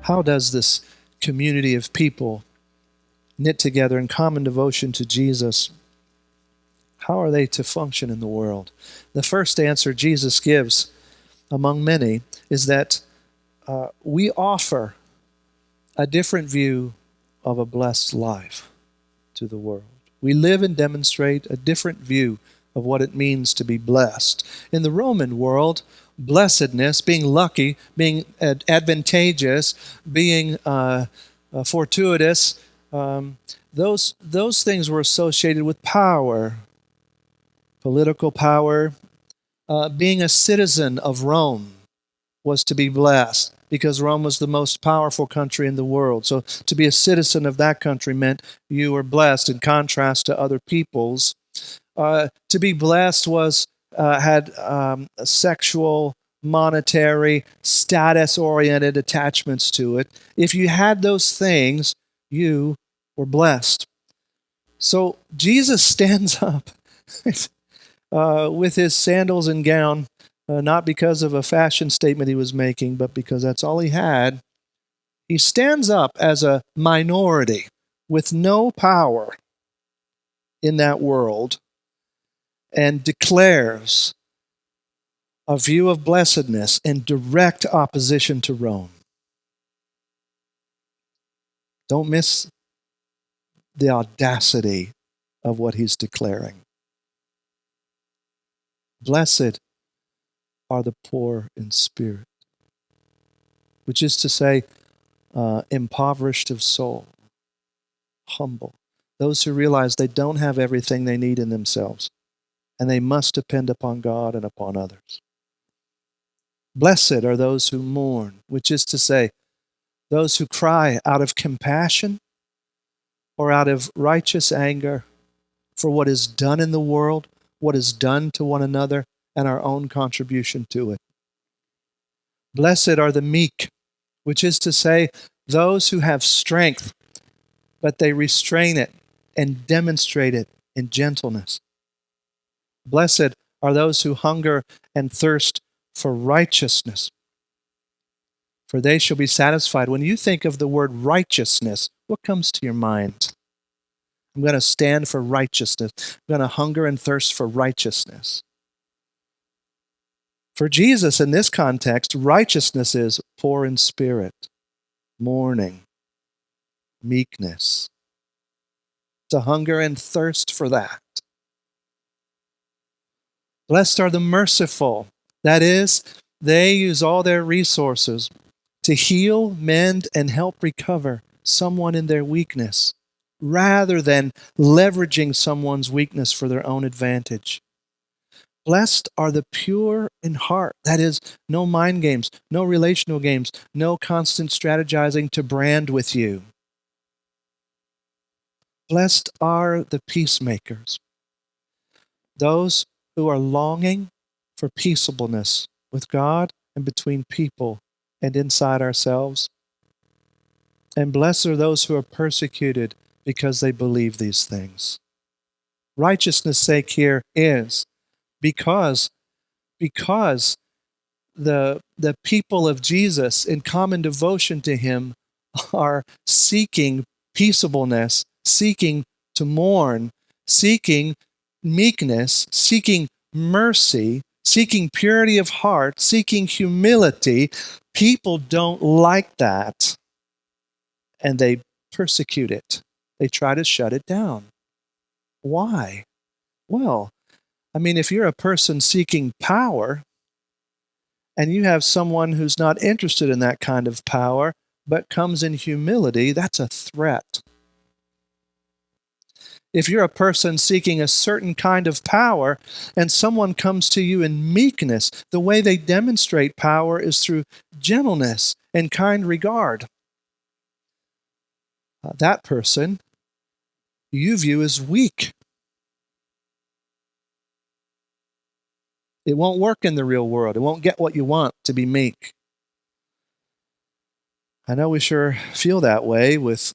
How does this community of people knit together in common devotion to Jesus, how are they to function in the world? The first answer Jesus gives, among many, is that we offer a different view of a blessed life to the world. We live and demonstrate a different view of what it means to be blessed. In the Roman world, blessedness, being lucky, being advantageous, being fortuitous, those things were associated with power, political power. Being a citizen of Rome was to be blessed because Rome was the most powerful country in the world. So to be a citizen of that country meant you were blessed in contrast to other peoples. To be blessed was had sexual, monetary, status-oriented attachments to it. If you had those things, you were blessed. So Jesus stands up with his sandals and gown, not because of a fashion statement he was making, but because that's all he had. He stands up as a minority with no power in that world and declares a view of blessedness in direct opposition to Rome. Don't miss the audacity of what he's declaring. Blessed are the poor in spirit, which is to say, impoverished of soul, humble. Those who realize they don't have everything they need in themselves, and they must depend upon God and upon others. Blessed are those who mourn, which is to say, those who cry out of compassion or out of righteous anger for what is done in the world, what is done to one another, and our own contribution to it. Blessed are the meek, which is to say, those who have strength, but they restrain it and demonstrate it in gentleness. Blessed are those who hunger and thirst for righteousness, for they shall be satisfied. When you think of the word righteousness, what comes to your mind? I'm going to stand for righteousness. I'm going to hunger and thirst for righteousness. For Jesus, in this context, righteousness is poor in spirit, mourning, meekness. To hunger and thirst for that. Blessed are the merciful. That is, they use all their resources to heal, mend, and help recover someone in their weakness, rather than leveraging someone's weakness for their own advantage. Blessed are the pure in heart. That is, no mind games, no relational games, no constant strategizing to brand with you. Blessed are the peacemakers, those who are longing for peaceableness with God and between people and inside ourselves. And blessed are those who are persecuted because they believe these things. Righteousness' sake here is because the people of Jesus in common devotion to him are seeking peaceableness, seeking to mourn, seeking meekness, seeking mercy, seeking purity of heart, seeking humility. People don't like that, and they persecute it. They try to shut it down. Why? Well, I mean, if you're a person seeking power, and you have someone who's not interested in that kind of power, but comes in humility, that's a threat. If you're a person seeking a certain kind of power, and someone comes to you in meekness, the way they demonstrate power is through gentleness and kind regard. That person you view as weak. It won't work in the real world. It won't get what you want to be meek. I know we sure feel that way with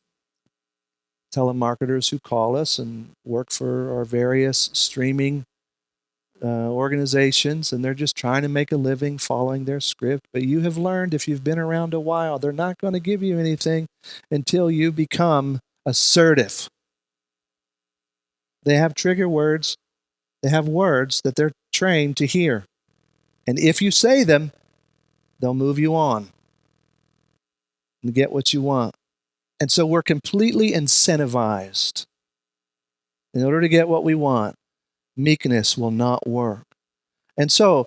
telemarketers who call us and work for our various streaming organizations, and they're just trying to make a living following their script. But you have learned, if you've been around a while, they're not going to give you anything until you become assertive. They have trigger words. They have words that they're trained to hear. And if you say them, they'll move you on and get what you want. And so we're completely incentivized. In order to get what we want, meekness will not work. And so,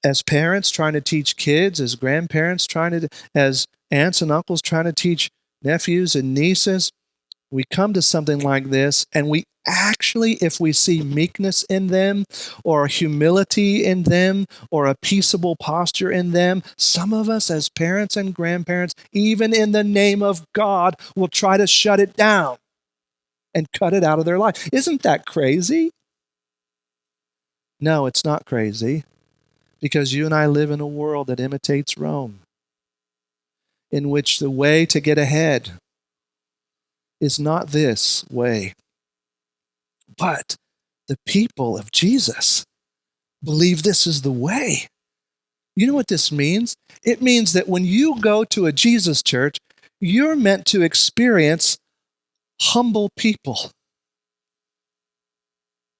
as parents trying to teach kids, as grandparents as aunts and uncles trying to teach nephews and nieces, we come to something like this, and we actually, if we see meekness in them, or humility in them, or a peaceable posture in them, some of us as parents and grandparents, even in the name of God, will try to shut it down and cut it out of their life. Isn't that crazy? No, it's not crazy, because you and I live in a world that imitates Rome, in which the way to get ahead is not this way. But the people of Jesus believe this is the way. You know what this means? It means that when you go to a Jesus church, you're meant to experience humble people.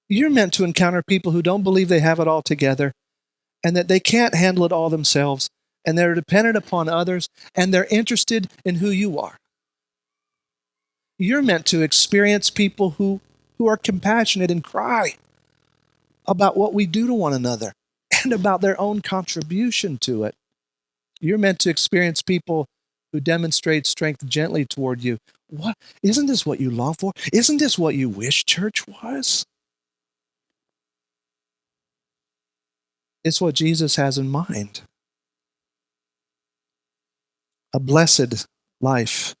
You're meant to encounter people who don't believe they have it all together, and that they can't handle it all themselves, and they're dependent upon others, and they're interested in who you are. You're meant to experience people who are compassionate and cry about what we do to one another and about their own contribution to it. You're meant to experience people who demonstrate strength gently toward you. What? Isn't this what you long for? Isn't this what you wish church was? It's what Jesus has in mind. A blessed life.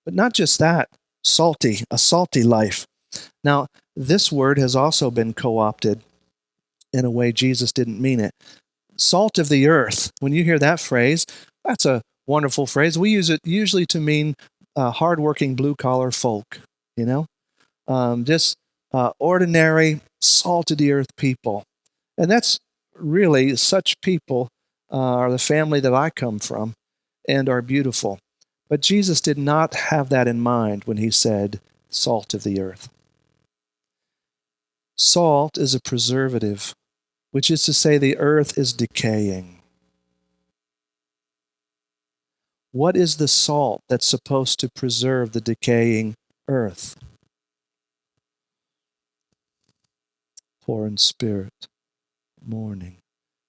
But not just that, a salty life. Now, this word has also been co-opted in a way Jesus didn't mean it. Salt of the earth. When you hear that phrase, that's a wonderful phrase. We use it usually to mean hardworking blue-collar folk, just ordinary, salt of the earth people. And that's really, such people are the family that I come from and are beautiful. But Jesus did not have that in mind when he said, salt of the earth. Salt is a preservative, which is to say the earth is decaying. What is the salt that's supposed to preserve the decaying earth? Poor in spirit, mourning,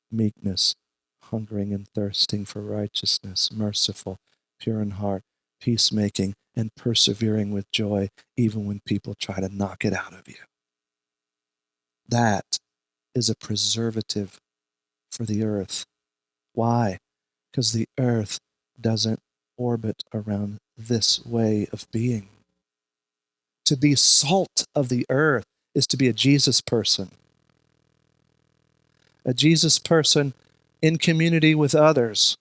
meekness, hungering and thirsting for righteousness, merciful, pure in heart, peacemaking, and persevering with joy, even when people try to knock it out of you. That is a preservative for the earth. Why? Because the earth doesn't orbit around this way of being. To be salt of the earth is to be a Jesus person. A Jesus person in community with others,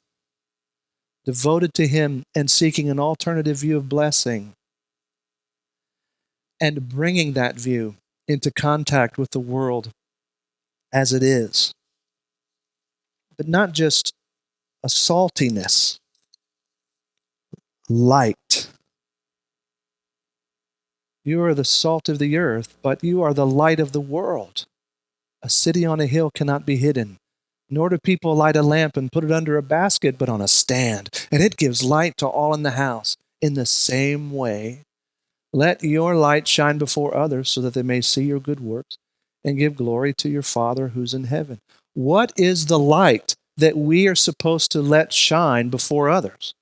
devoted to him and seeking an alternative view of blessing, and bringing that view into contact with the world as it is. But not just a saltiness, light. You are the salt of the earth, but you are the light of the world. A city on a hill cannot be hidden, nor do people light a lamp and put it under a basket, but on a stand, and it gives light to all in the house. In the same way, let your light shine before others so that they may see your good works and give glory to your Father who's in heaven. What is the light that we are supposed to let shine before others?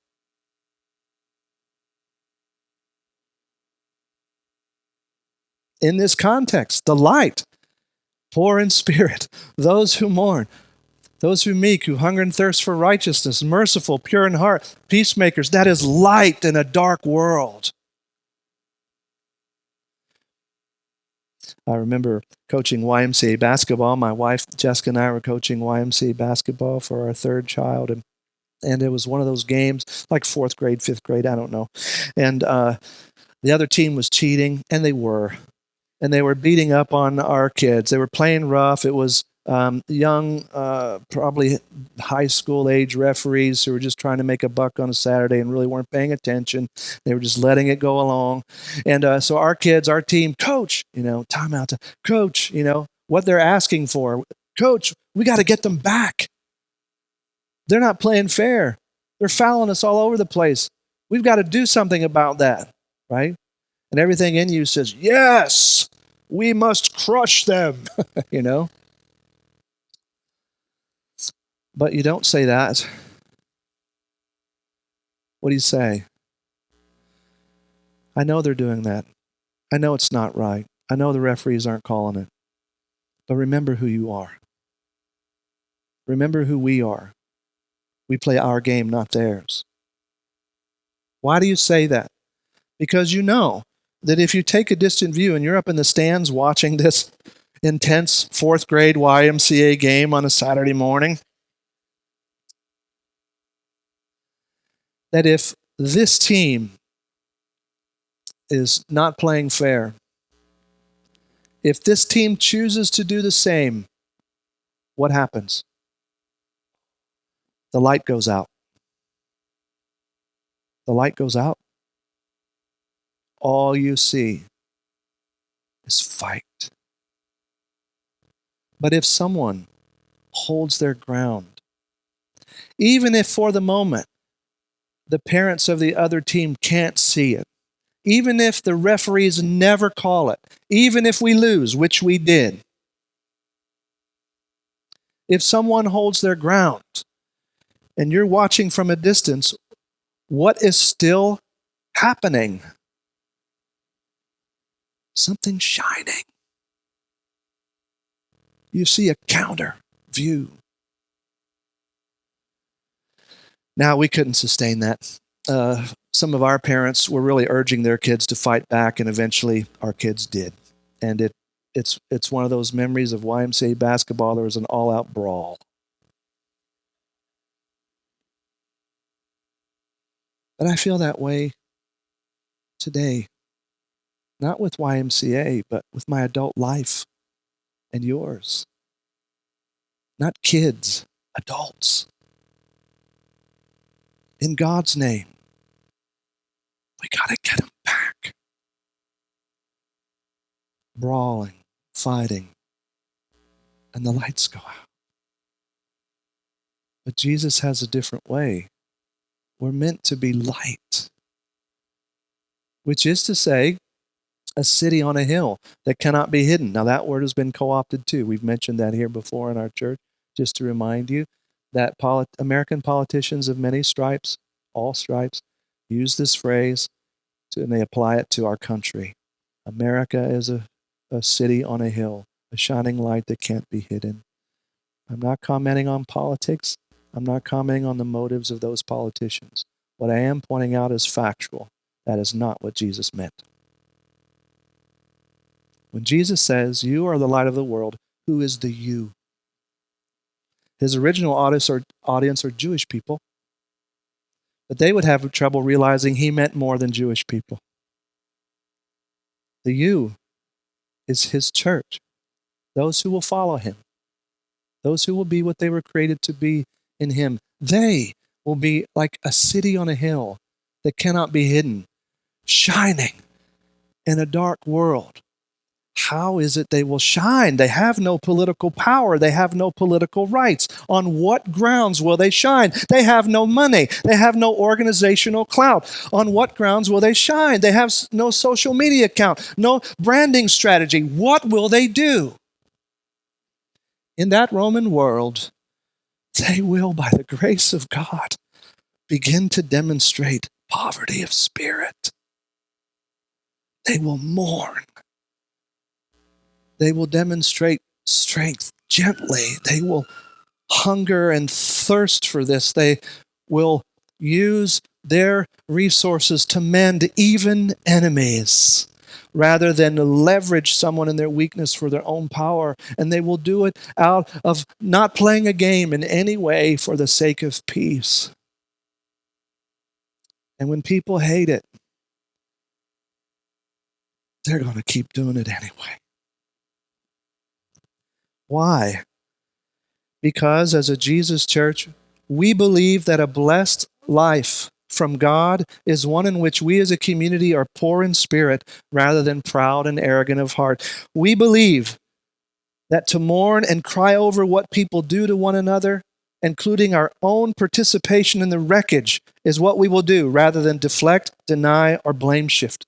In this context, the light, poor in spirit, those who mourn, those who meek, who hunger and thirst for righteousness, merciful, pure in heart, peacemakers. That is light in a dark world. I remember coaching YMCA basketball. My wife, Jessica, and I were coaching YMCA basketball for our third child. And it was one of those games, like fourth grade, fifth grade, I don't know. And the other team was cheating, and they were. and they were beating up on our kids. They were playing rough. It was young, probably high school age referees who were just trying to make a buck on a Saturday and really weren't paying attention. They were just letting it go along. And so our kids, our team, coach, timeout, coach, what they're asking for. Coach, we got to get them back. They're not playing fair. They're fouling us all over the place. We've got to do something about that, right? And everything in you says, yes, we must crush them, But you don't say that. What do you say? I know they're doing that. I know it's not right. I know the referees aren't calling it. But remember who you are. Remember who we are. We play our game, not theirs. Why do you say that? Because you know that if you take a distant view and you're up in the stands watching this intense fourth grade YMCA game on a Saturday morning, that if this team is not playing fair, if this team chooses to do the same, what happens? The light goes out. The light goes out. All you see is fight. But if someone holds their ground, even if for the moment the parents of the other team can't see it, even if the referees never call it, even if we lose, which we did, if someone holds their ground and you're watching from a distance, what is still happening? Something shining. You see a counter view. Now, we couldn't sustain that. Some of our parents were really urging their kids to fight back, and eventually our kids did. And it's one of those memories of YMCA basketball. There was an all-out brawl. But I feel that way today. Not with YMCA, but with my adult life and yours. Not kids, adults. In God's name, we got to get them back. Brawling, fighting, and the lights go out. But Jesus has a different way. We're meant to be light, which is to say, a city on a hill that cannot be hidden. Now that word has been co-opted too. We've mentioned that here before in our church, just to remind you that American politicians of many stripes, all stripes, use this phrase and they apply it to our country. America is a city on a hill, a shining light that can't be hidden. I'm not commenting on politics. I'm not commenting on the motives of those politicians. What I am pointing out is factual. That is not what Jesus meant. When Jesus says, you are the light of the world, who is the you? His original audience are Jewish people, but they would have trouble realizing he meant more than Jewish people. The you is his church, those who will follow him, those who will be what they were created to be in him. They will be like a city on a hill that cannot be hidden, shining in a dark world. How is it they will shine? They have no political power. They have no political rights. On what grounds will they shine? They have no money. They have no organizational clout. On what grounds will they shine? They have no social media account, no branding strategy. What will they do? In that Roman world, they will, by the grace of God, begin to demonstrate poverty of spirit. They will mourn. They will demonstrate strength gently. They will hunger and thirst for this. They will use their resources to mend even enemies rather than to leverage someone in their weakness for their own power. And they will do it out of not playing a game in any way for the sake of peace. And when people hate it, they're going to keep doing it anyway. Why? Because as a Jesus church, we believe that a blessed life from God is one in which we as a community are poor in spirit rather than proud and arrogant of heart. We believe that to mourn and cry over what people do to one another, including our own participation in the wreckage, is what we will do rather than deflect, deny, or blame shift.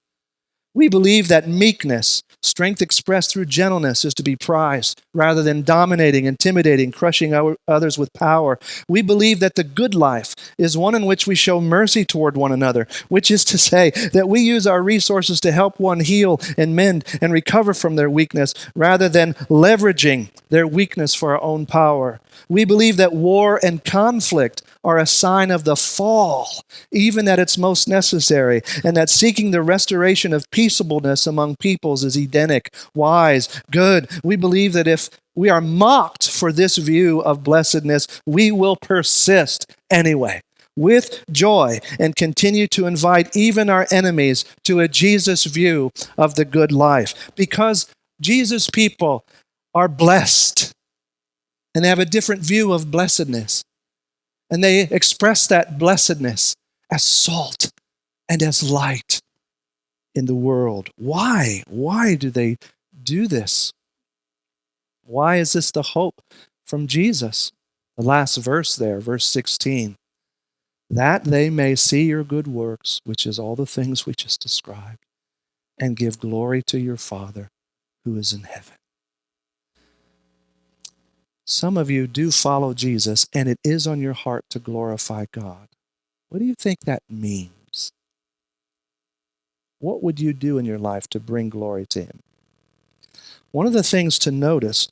We believe that meekness, strength expressed through gentleness, is to be prized rather than dominating, intimidating, crushing others with power. We believe that the good life is one in which we show mercy toward one another, which is to say that we use our resources to help one heal and mend and recover from their weakness rather than leveraging their weakness for our own power. We believe that war and conflict are a sign of the fall, even at its most necessary, and that seeking the restoration of peaceableness among peoples is Edenic, wise, good. We believe that if we are mocked for this view of blessedness, we will persist anyway, with joy, and continue to invite even our enemies to a Jesus view of the good life. Because Jesus people are blessed, and they have a different view of blessedness. And they express that blessedness as salt and as light in the world. Why? Why do they do this? Why is this the hope from Jesus? The last verse there, verse 16. That they may see your good works, which is all the things we just described, and give glory to your Father who is in heaven. Some of you do follow Jesus, and it is on your heart to glorify God. What do you think that means? What would you do in your life to bring glory to Him? One of the things to notice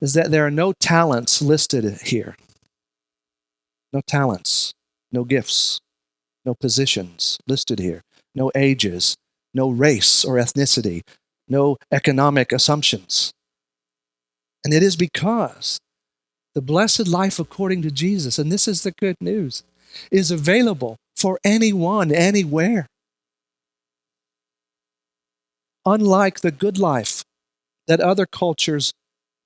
is that there are no talents listed here. No talents, no gifts, no positions listed here, no ages, no race or ethnicity, no economic assumptions. And it is because the blessed life according to Jesus, and this is the good news, is available for anyone, anywhere. Unlike the good life that other cultures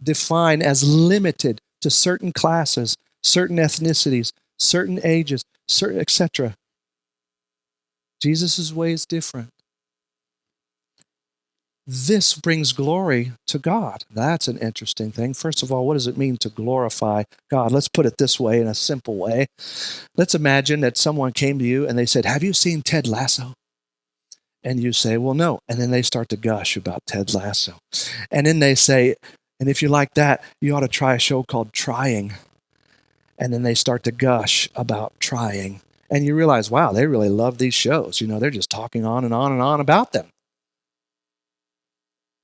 define as limited to certain classes, certain ethnicities, certain ages, certain etc. Jesus' way is different. This brings glory to God. That's an interesting thing. First of all, what does it mean to glorify God? Let's put it this way, in a simple way. Let's imagine that someone came to you and they said, "Have you seen Ted Lasso?" And you say, "Well, no." And then they start to gush about Ted Lasso. And then they say, "And if you like that, you ought to try a show called Trying." And then they start to gush about Trying. And you realize, wow, they really love these shows. You know, they're just talking on and on and on about them.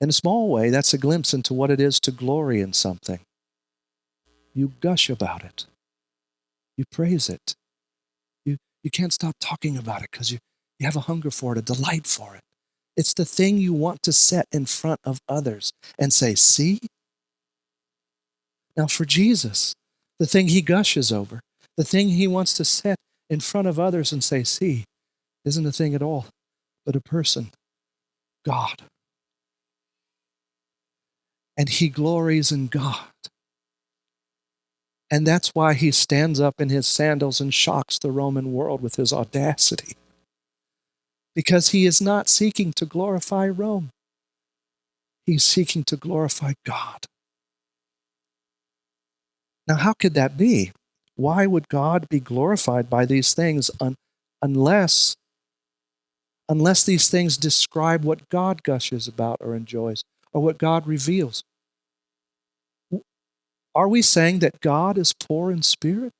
In a small way, that's a glimpse into what it is to glory in something. You gush about it. You praise it. You can't stop talking about it because you have a hunger for it, a delight for it. It's the thing you want to set in front of others and say, "See?" Now for Jesus, the thing He gushes over, the thing He wants to set in front of others and say, "See," isn't a thing at all, but a person, God. And He glories in God. And that's why He stands up in His sandals and shocks the Roman world with His audacity. Because He is not seeking to glorify Rome. He's seeking to glorify God. Now, how could that be? Why would God be glorified by these things unless these things describe what God gushes about or enjoys, or what God reveals? Are we saying that God is poor in spirit?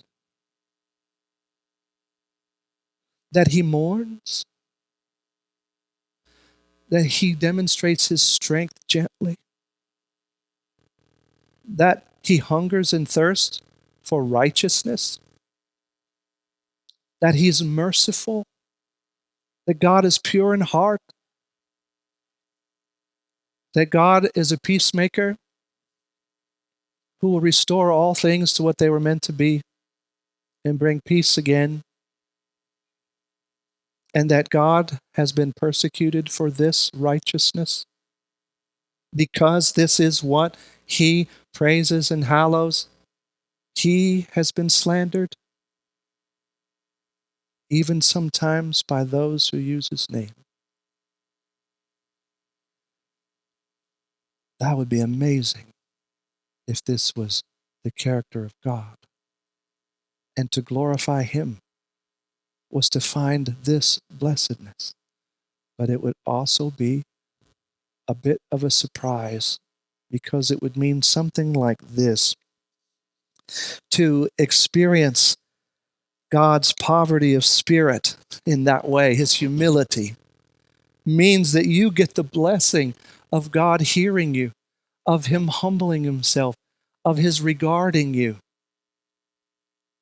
That He mourns? That He demonstrates His strength gently? That He hungers and thirsts for righteousness? That He's merciful? That God is pure in heart? That God is a peacemaker who will restore all things to what they were meant to be and bring peace again? and that God has been persecuted for this righteousness, because this is what he praises and hallows. He has been slandered, even sometimes by those who use his name. That would be amazing if this was the character of God. And to glorify him was to find this blessedness. But it would also be a bit of a surprise, because it would mean something like this: to experience God's poverty of spirit in that way, his humility, means that you get the blessing of God hearing you, of him humbling himself, of his regarding you.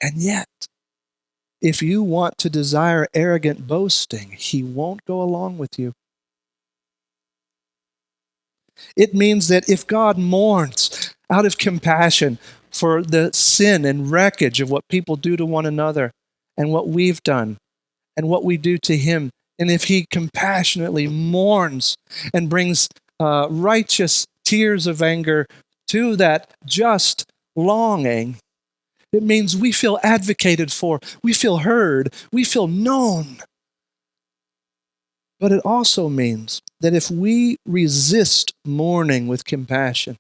And yet, if you want to desire arrogant boasting, he won't go along with you. It means that if God mourns out of compassion for the sin and wreckage of what people do to one another and what we've done and what we do to him, and if he compassionately mourns and brings righteous tears of anger to that just longing, it means we feel advocated for, we feel heard, we feel known. But it also means that if we resist mourning with compassion,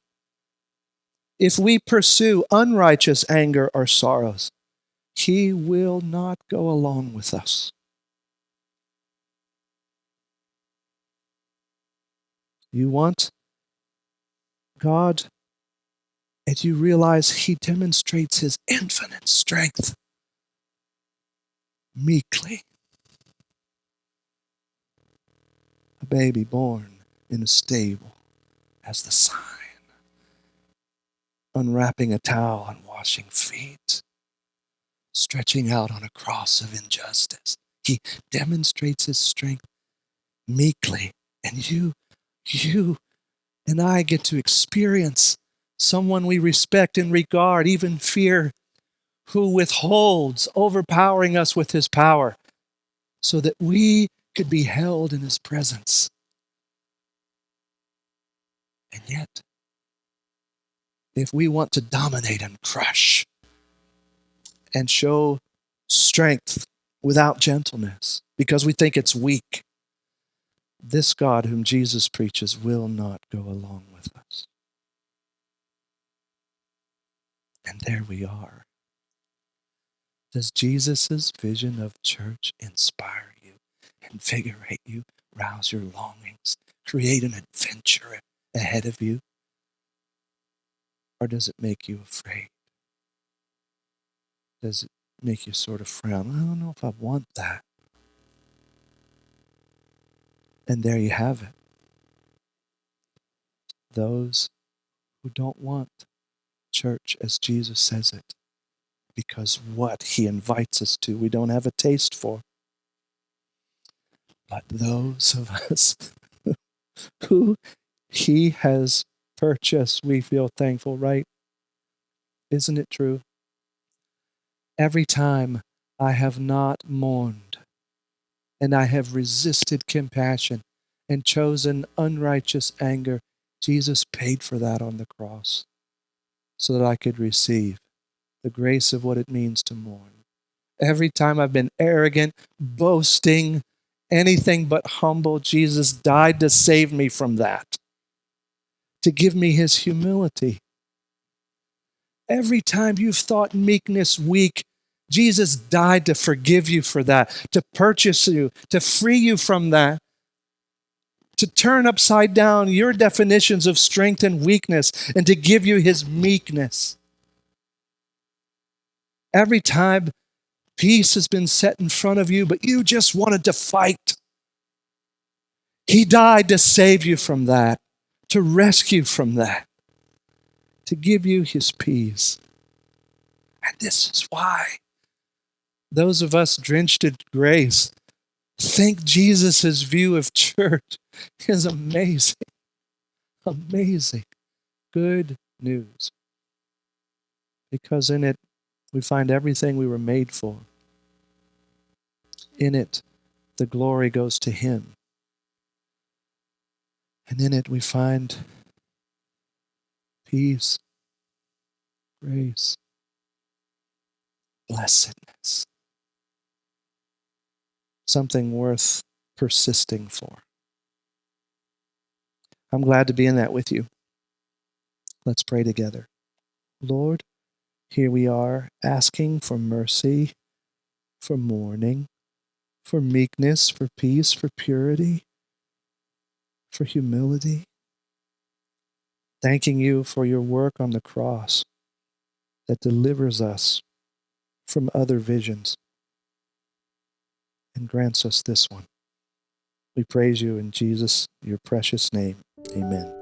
if we pursue unrighteous anger or sorrows, he will not go along with us. You want God, and you realize he demonstrates his infinite strength meekly. A baby born in a stable as the sign, unwrapping a towel and washing feet, stretching out on a cross of injustice. He demonstrates his strength meekly. And you and I get to experience someone we respect and regard, even fear, who withholds overpowering us with his power so that we could be held in his presence. And yet, if we want to dominate and crush and show strength without gentleness because we think it's weak, this God whom Jesus preaches will not go along with us. And there we are. Does Jesus' vision of church inspire you, invigorate you, rouse your longings, create an adventure ahead of you? Or does it make you afraid? Does it make you sort of frown? I don't know if I want that. And there you have it. Those who don't want church as Jesus says it, because what he invites us to, we don't have a taste for. But those of us who he has purchased, we feel thankful, right? Isn't it true? Every time I have not mourned and I have resisted compassion and chosen unrighteous anger, Jesus paid for that on the cross so that I could receive the grace of what it means to mourn. Every time I've been arrogant, boasting, anything but humble, Jesus died to save me from that, to give me his humility. Every time you've thought meekness weak, Jesus died to forgive you for that, to purchase you, to free you from that, to turn upside down your definitions of strength and weakness, and to give you his meekness. Every time peace has been set in front of you, but you just wanted to fight, he died to save you from that, to rescue from that, to give you his peace. And this is why those of us drenched in grace think Jesus' view of church is amazing. Amazing. Good news. Because in it, we find everything we were made for. In it, The glory goes to him. And in it we find peace, grace, blessedness. Something worth persisting for. I'm glad to be in that with you. Let's pray together. Lord, here we are asking for mercy, for mourning, for meekness, for peace, for purity, for humility. Thanking you for your work on the cross that delivers us from other visions and grants us this one. We praise you in Jesus, your precious name. Amen.